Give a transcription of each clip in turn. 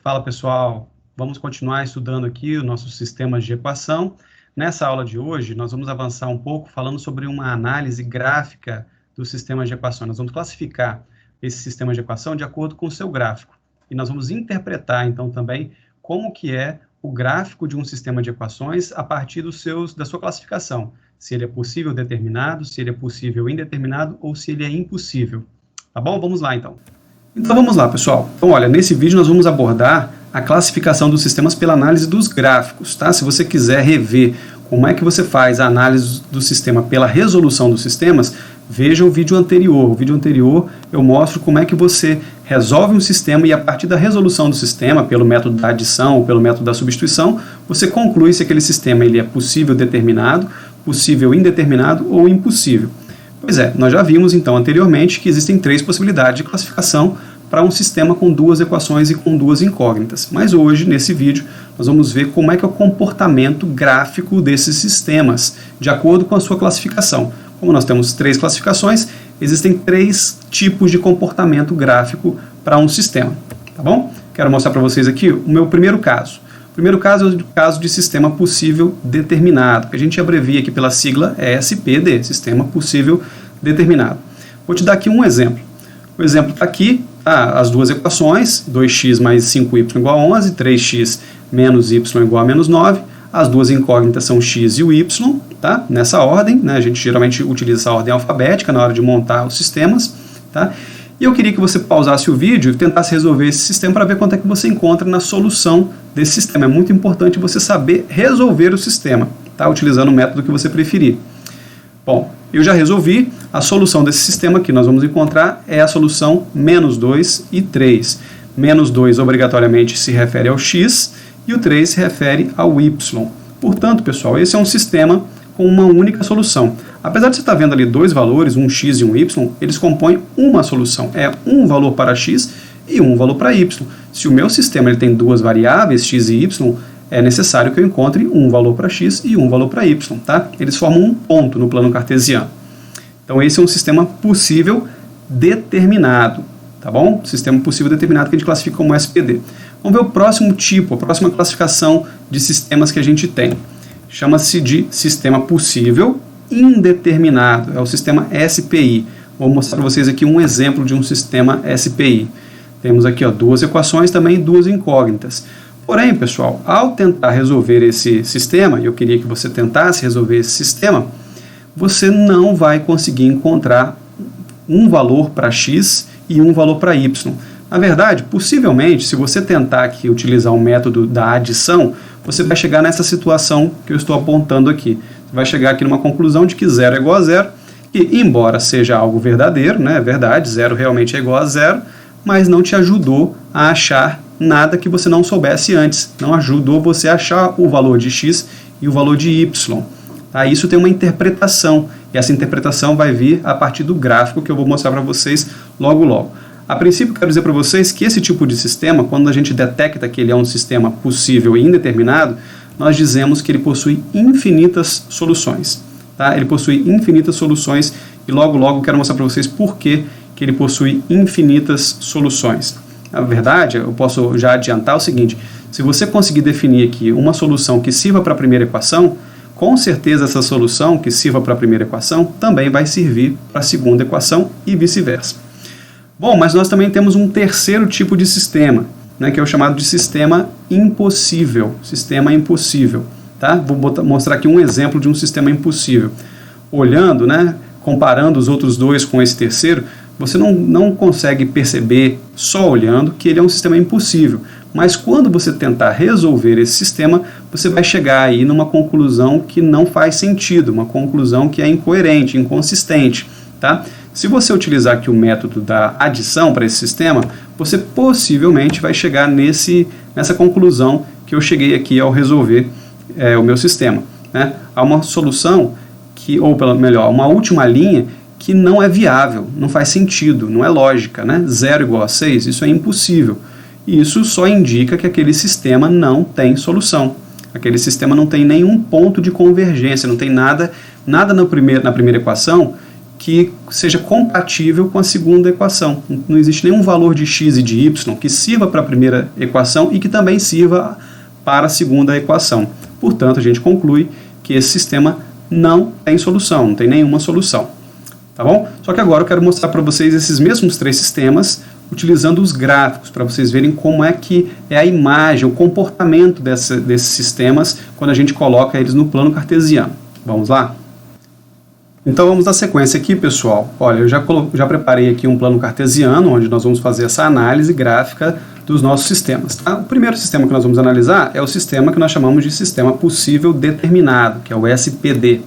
Fala pessoal, vamos continuar estudando aqui os nossos sistemas de equação. Nessa aula de hoje, nós vamos avançar um pouco falando sobre uma análise gráfica dos sistemas de equação. Nós vamos classificar esse sistema de equação de acordo com o seu gráfico. E nós vamos interpretar, então, também como que é o gráfico de um sistema de equações a partir da sua classificação. Se ele é possível determinado, se ele é possível indeterminado ou se ele é impossível. Tá bom? Vamos lá, então. Então vamos lá, pessoal. Então, olha, nesse vídeo nós vamos abordar a classificação dos sistemas pela análise dos gráficos, tá? Se você quiser rever como é que você faz a análise do sistema pela resolução dos sistemas, veja o vídeo anterior. O vídeo anterior eu mostro como é que você resolve um sistema e a partir da resolução do sistema, pelo método da adição ou pelo método da substituição, você conclui se aquele sistema ele é possível determinado, possível indeterminado ou impossível. Pois é, nós já vimos então anteriormente que existem três possibilidades de classificação para um sistema com duas equações e com duas incógnitas. Mas hoje, nesse vídeo, nós vamos ver como é que é o comportamento gráfico desses sistemas, de acordo com a sua classificação. Como nós temos três classificações, existem três tipos de comportamento gráfico para um sistema, tá bom? Quero mostrar para vocês aqui o meu primeiro caso. O primeiro caso é o caso de sistema possível determinado, que a gente abrevia aqui pela sigla SPD, sistema possível determinado. Vou te dar aqui um exemplo. O exemplo está aqui, tá? As duas equações, 2x mais 5y igual a 11, 3x menos y igual a menos 9. As duas incógnitas são x e o y, tá? Nessa ordem, né? A gente geralmente utiliza essa ordem alfabética na hora de montar os sistemas, tá? E eu queria que você pausasse o vídeo e tentasse resolver esse sistema para ver quanto é que você encontra na solução desse sistema. É muito importante você saber resolver o sistema, tá? Utilizando o método que você preferir. Bom, eu já resolvi. A solução desse sistema que nós vamos encontrar é a solução menos 2 e 3. Menos 2 obrigatoriamente se refere ao x e o 3 se refere ao y. Portanto, pessoal, esse é um sistema com uma única solução. Apesar de você estar vendo ali dois valores, um x e um y, eles compõem uma solução. É um valor para x e um valor para y. Se o meu sistema ele tem duas variáveis, x e y, é necessário que eu encontre um valor para x e um valor para y, tá? Eles formam um ponto no plano cartesiano. Então esse é um sistema possível determinado, tá bom? Sistema possível determinado que a gente classifica como SPD. Vamos ver o próximo tipo, a próxima classificação de sistemas que a gente tem. Chama-se de sistema possível indeterminado, é o sistema SPI. Vou mostrar para vocês aqui um exemplo de um sistema SPI. Temos aqui duas equações, também duas incógnitas. Porém, pessoal, ao tentar resolver esse sistema, e eu queria que você tentasse resolver esse sistema, você não vai conseguir encontrar um valor para x e um valor para y. Na verdade, possivelmente, se você tentar aqui utilizar o método da adição, você vai chegar nessa situação que eu estou apontando aqui. Você vai chegar aqui numa conclusão de que 0 é igual a 0, e embora seja algo verdadeiro, né, é verdade, 0 realmente é igual a 0, mas não te ajudou a achar nada que você não soubesse antes. Não ajudou você a achar o valor de x e o valor de y. Tá? Isso tem uma interpretação, e essa interpretação vai vir a partir do gráfico que eu vou mostrar para vocês logo logo. A princípio, quero dizer para vocês que esse tipo de sistema, quando a gente detecta que ele é um sistema possível e indeterminado, nós dizemos que ele possui infinitas soluções. Tá? Ele possui infinitas soluções e logo logo quero mostrar para vocês por que ele possui infinitas soluções. Na verdade, eu posso já adiantar o seguinte: se você conseguir definir aqui uma solução que sirva para a primeira equação, com certeza essa solução que sirva para a primeira equação também vai servir para a segunda equação e vice-versa. Bom, mas nós também temos um terceiro tipo de sistema, né, que é o chamado de sistema impossível. Sistema impossível. Tá? Vou mostrar aqui um exemplo de um sistema impossível. Olhando, né, comparando os outros dois com esse terceiro, você não consegue perceber, só olhando, que ele é um sistema impossível. Mas quando você tentar resolver esse sistema, você vai chegar aí numa conclusão que não faz sentido, uma conclusão que é incoerente, inconsistente. Tá? Se você utilizar aqui o método da adição para esse sistema, você possivelmente vai chegar nessa conclusão que eu cheguei aqui ao resolver o meu sistema. Né? Há uma solução, melhor, uma última linha que não é viável, não faz sentido, não é lógica. Né? 0 igual a 6, isso é impossível. E isso só indica que aquele sistema não tem solução. Aquele sistema não tem nenhum ponto de convergência, não tem nada na primeira equação que seja compatível com a segunda equação. Não existe nenhum valor de x e de y que sirva para a primeira equação e que também sirva para a segunda equação. Portanto, a gente conclui que esse sistema não tem solução, não tem nenhuma solução. Tá bom? Só que agora eu quero mostrar para vocês esses mesmos três sistemas utilizando os gráficos, para vocês verem como é que é a imagem, o comportamento desses sistemas quando a gente coloca eles no plano cartesiano. Vamos lá? Então vamos na sequência aqui, pessoal. Olha, eu já preparei aqui um plano cartesiano, onde nós vamos fazer essa análise gráfica dos nossos sistemas. Tá? O primeiro sistema que nós vamos analisar é o sistema que nós chamamos de sistema possível determinado, que é o SPD.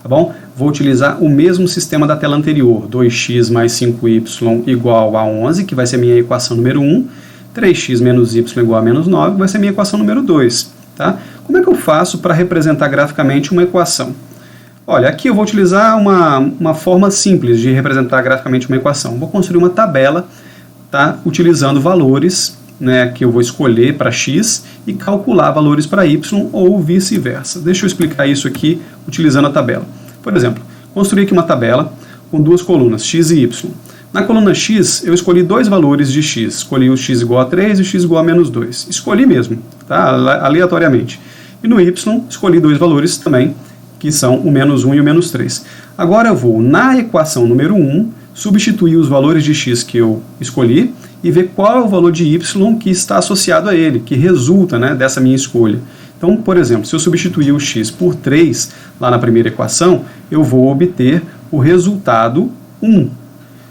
Tá bom? Vou utilizar o mesmo sistema da tela anterior, 2x mais 5y igual a 11, que vai ser minha equação número 1, 3x menos y igual a menos 9, que vai ser minha equação número 2. Tá? Como é que eu faço para representar graficamente uma equação? Olha, aqui eu vou utilizar uma forma simples de representar graficamente uma equação. Vou construir uma tabela, tá? Utilizando valores, né, que eu vou escolher para x e calcular valores para y ou vice-versa. Deixa eu explicar isso aqui utilizando a tabela. Por exemplo, construí aqui uma tabela com duas colunas, x e y. Na coluna x, eu escolhi dois valores de x. Escolhi o x igual a 3 e o x igual a menos 2. Escolhi mesmo, tá? Aleatoriamente. E no y, escolhi dois valores também, que são o menos 1 e o menos 3. Agora eu vou, na equação número 1, substituir os valores de x que eu escolhi e ver qual é o valor de y que está associado a ele, que resulta, né, dessa minha escolha. Então, por exemplo, se eu substituir o x por 3 lá na primeira equação, eu vou obter o resultado 1.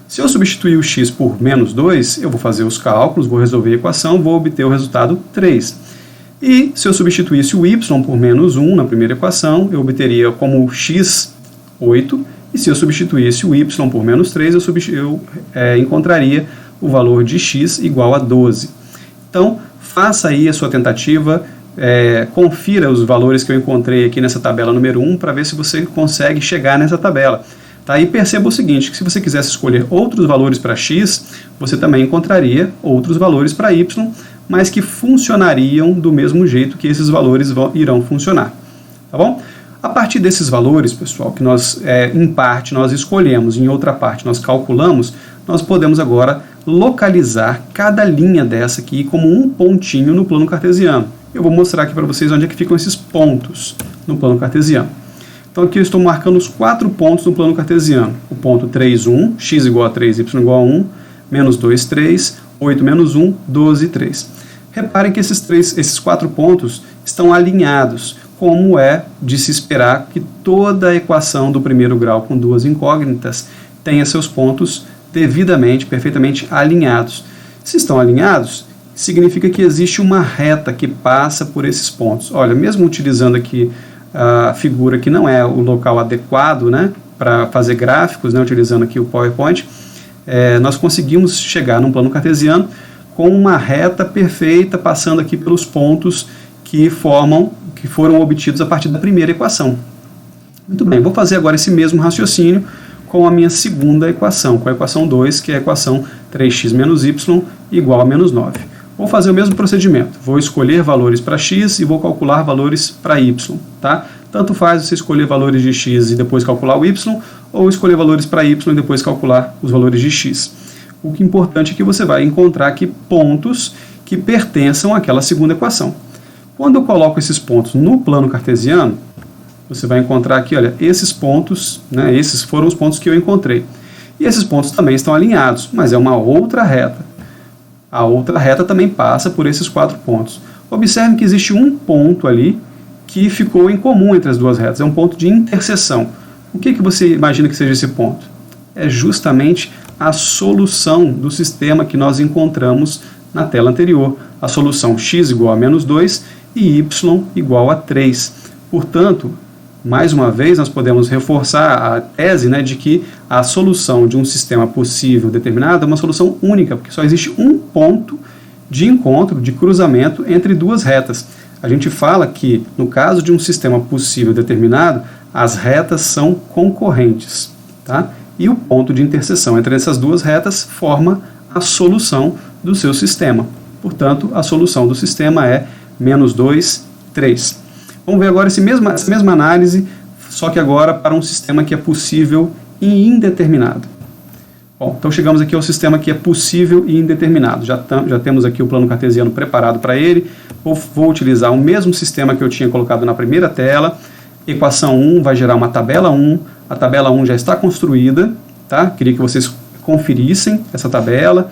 Se eu substituir o x por menos 2, eu vou fazer os cálculos, vou resolver a equação, vou obter o resultado 3. E se eu substituísse o y por menos 1 na primeira equação, eu obteria como x 8. E se eu substituísse o y por menos 3, eu encontraria o valor de x igual a 12. Então, faça aí a sua tentativa, confira os valores que eu encontrei aqui nessa tabela número 1 para ver se você consegue chegar nessa tabela. Tá? E perceba o seguinte, que se você quisesse escolher outros valores para x, você também encontraria outros valores para y, mas que funcionariam do mesmo jeito que esses valores irão funcionar. Tá bom? A partir desses valores, pessoal, que nós, em parte, nós escolhemos, em outra parte nós calculamos, nós podemos agora localizar cada linha dessa aqui como um pontinho no plano cartesiano. Eu vou mostrar aqui para vocês onde é que ficam esses pontos no plano cartesiano. Então aqui eu estou marcando os 4 pontos no plano cartesiano. O ponto 3, 1, x igual a 3, y igual a 1, menos 2, 3, 8 menos 1, 12, 3. Reparem que esses 4 pontos estão alinhados, como é de se esperar que toda a equação do primeiro grau com duas incógnitas tenha seus pontos devidamente, perfeitamente alinhados. Se estão alinhados, significa que existe uma reta que passa por esses pontos. Olha, mesmo utilizando aqui a figura que não é o local adequado, né, para fazer gráficos, né, utilizando aqui o PowerPoint, nós conseguimos chegar num plano cartesiano com uma reta perfeita, passando aqui pelos pontos que foram obtidos a partir da primeira equação. Muito bem, vou fazer agora esse mesmo raciocínio com a minha segunda equação, com a equação 2, que é a equação 3x menos y igual a menos 9. Vou fazer o mesmo procedimento, vou escolher valores para x e vou calcular valores para y. Tá? Tanto faz você escolher valores de x e depois calcular o y, ou escolher valores para y e depois calcular os valores de x. O que é importante é que você vai encontrar aqui pontos que pertençam àquela segunda equação. Quando eu coloco esses pontos no plano cartesiano, você vai encontrar aqui, olha, esses pontos, né, esses foram os pontos que eu encontrei. E esses pontos também estão alinhados, mas é uma outra reta. A outra reta também passa por esses 4 pontos. Observe que existe um ponto ali que ficou em comum entre as duas retas, é um ponto de interseção. O que você imagina que seja esse ponto? É justamente a solução do sistema que nós encontramos na tela anterior, a solução x igual a menos 2 e y igual a 3. Portanto, mais uma vez, nós podemos reforçar a tese, né, de que a solução de um sistema possível determinado é uma solução única, porque só existe um ponto de encontro, de cruzamento entre duas retas. A gente fala que, no caso de um sistema possível determinado, as retas são concorrentes, tá? E o ponto de interseção entre essas duas retas forma a solução do seu sistema. Portanto, a solução do sistema é menos 2, 3. Vamos ver agora essa mesma análise, só que agora para um sistema que é possível e indeterminado. Bom, então chegamos aqui ao sistema que é possível e indeterminado. Já temos aqui o plano cartesiano preparado para ele. Vou utilizar o mesmo sistema que eu tinha colocado na primeira tela. Equação 1 vai gerar uma tabela 1. A tabela 1 já está construída, tá? Queria que vocês conferissem essa tabela,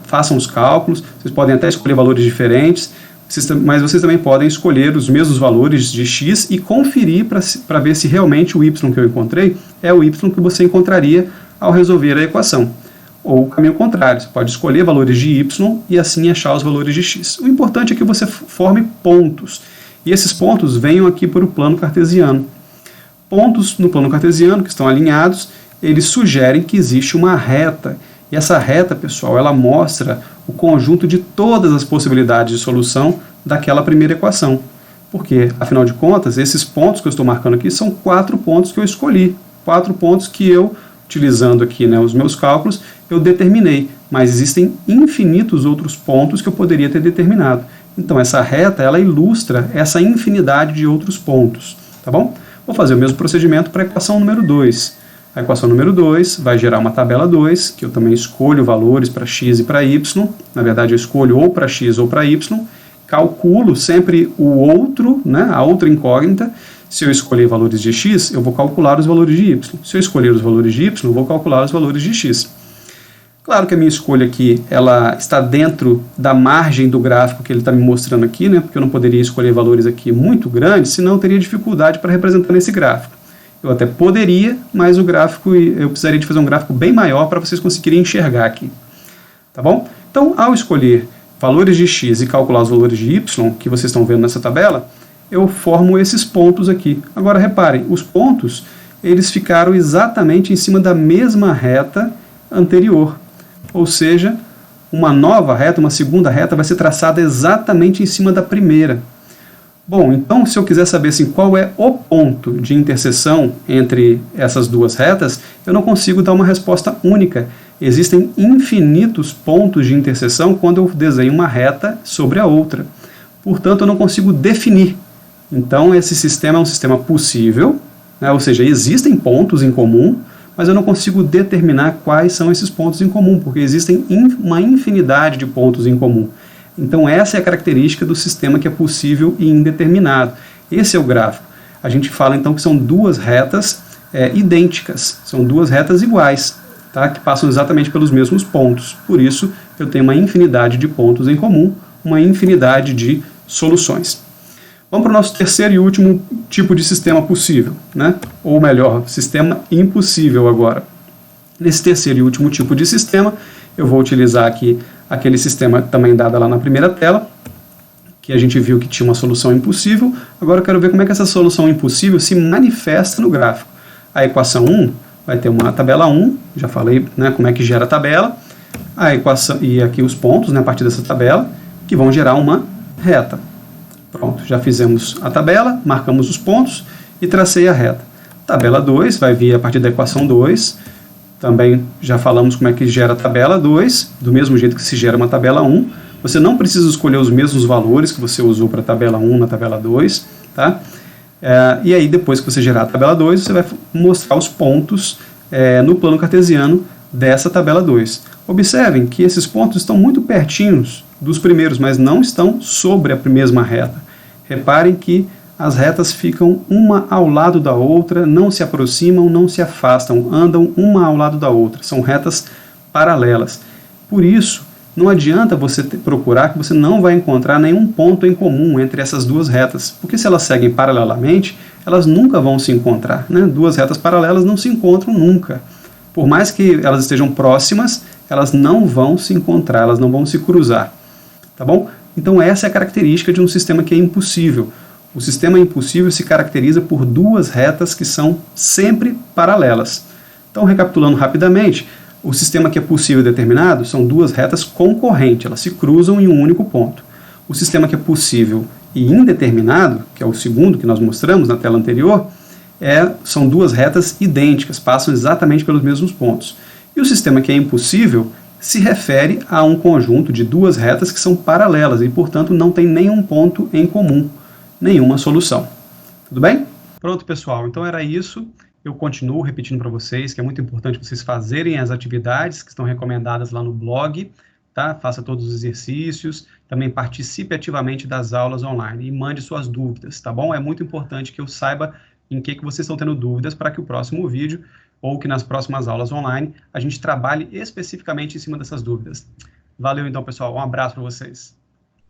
façam os cálculos. Vocês podem até escolher valores diferentes, mas vocês também podem escolher os mesmos valores de x e conferir para ver se realmente o y que eu encontrei é o y que você encontraria ao resolver a equação. Ou o caminho contrário, você pode escolher valores de y e assim achar os valores de x. O importante é que você forme pontos, e esses pontos venham aqui para o plano cartesiano. Pontos no plano cartesiano que estão alinhados, eles sugerem que existe uma reta, e essa reta, pessoal, ela mostra o conjunto de todas as possibilidades de solução daquela primeira equação. Porque, afinal de contas, esses pontos que eu estou marcando aqui são 4 pontos que eu escolhi, 4 pontos que eu, utilizando aqui os meus cálculos, eu determinei, mas existem infinitos outros pontos que eu poderia ter determinado. Então, essa reta, ela ilustra essa infinidade de outros pontos, tá bom? Vou fazer o mesmo procedimento para a equação número 2. A equação número 2 vai gerar uma tabela 2, que eu também escolho valores para x e para y. Na verdade, eu escolho ou para x ou para y. Calculo sempre o outro, a outra incógnita. Se eu escolher valores de x, eu vou calcular os valores de y. Se eu escolher os valores de y, eu vou calcular os valores de x. Claro que a minha escolha aqui, ela está dentro da margem do gráfico que ele está me mostrando aqui, porque eu não poderia escolher valores aqui muito grandes, senão eu teria dificuldade para representar nesse gráfico. Eu até poderia, mas o gráfico, eu precisaria de fazer um gráfico bem maior para vocês conseguirem enxergar aqui. Tá bom? Então, ao escolher valores de x e calcular os valores de y, que vocês estão vendo nessa tabela, eu formo esses pontos aqui. Agora, reparem, os pontos, eles ficaram exatamente em cima da mesma reta anterior. Ou seja, uma nova reta, uma segunda reta, vai ser traçada exatamente em cima da primeira. Bom, então, se eu quiser saber qual é o ponto de interseção entre essas duas retas, eu não consigo dar uma resposta única. Existem infinitos pontos de interseção quando eu desenho uma reta sobre a outra. Portanto, eu não consigo definir. Então, esse sistema é um sistema possível, ou seja, existem pontos em comum, mas eu não consigo determinar quais são esses pontos em comum, porque existem uma infinidade de pontos em comum. Então, essa é a característica do sistema que é possível e indeterminado. Esse é o gráfico. A gente fala, então, que são duas retas idênticas, são duas retas iguais, tá? Que passam exatamente pelos mesmos pontos. Por isso, eu tenho uma infinidade de pontos em comum, uma infinidade de soluções. Vamos para o nosso terceiro e último tipo de sistema possível, ou melhor, sistema impossível agora. Nesse terceiro e último tipo de sistema, eu vou utilizar aqui aquele sistema também dado lá na primeira tela, que a gente viu que tinha uma solução impossível. Agora eu quero ver como é que essa solução impossível se manifesta no gráfico. A equação 1 vai ter uma tabela 1, já falei como é que gera a tabela, a equação, e aqui os pontos a partir dessa tabela, que vão gerar uma reta. Pronto, já fizemos a tabela, marcamos os pontos e tracei a reta. Tabela 2 vai vir a partir da equação 2, também já falamos como é que gera a tabela 2, do mesmo jeito que se gera uma tabela 1. Você não precisa escolher os mesmos valores que você usou para a tabela 1 na tabela 2, tá? E aí, depois que você gerar a tabela 2, você vai mostrar os pontos no plano cartesiano dessa tabela 2. Observem que esses pontos estão muito pertinhos dos primeiros, mas não estão sobre a mesma reta. Reparem que as retas ficam uma ao lado da outra, não se aproximam, não se afastam, andam uma ao lado da outra. São retas paralelas. Por isso, não adianta você procurar, que você não vai encontrar nenhum ponto em comum entre essas duas retas, porque se elas seguem paralelamente, elas nunca vão se encontrar. Duas retas paralelas não se encontram nunca. Por mais que elas estejam próximas, elas não vão se encontrar, elas não vão se cruzar. Tá bom? Então essa é a característica de um sistema que é impossível. O sistema impossível se caracteriza por duas retas que são sempre paralelas. Então, recapitulando rapidamente, o sistema que é possível e determinado são duas retas concorrentes, elas se cruzam em um único ponto. O sistema que é possível e indeterminado, que é o segundo que nós mostramos na tela anterior, são duas retas idênticas, passam exatamente pelos mesmos pontos. E o sistema que é impossível se refere a um conjunto de duas retas que são paralelas e, portanto, não tem nenhum ponto em comum, nenhuma solução. Tudo bem? Pronto, pessoal. Então era isso. Eu continuo repetindo para vocês que é muito importante vocês fazerem as atividades que estão recomendadas lá no blog, tá? Faça todos os exercícios, também participe ativamente das aulas online e mande suas dúvidas, tá bom? É muito importante que eu saiba em que vocês estão tendo dúvidas para que o próximo vídeo ou que nas próximas aulas online a gente trabalhe especificamente em cima dessas dúvidas. Valeu então, pessoal. Um abraço para vocês.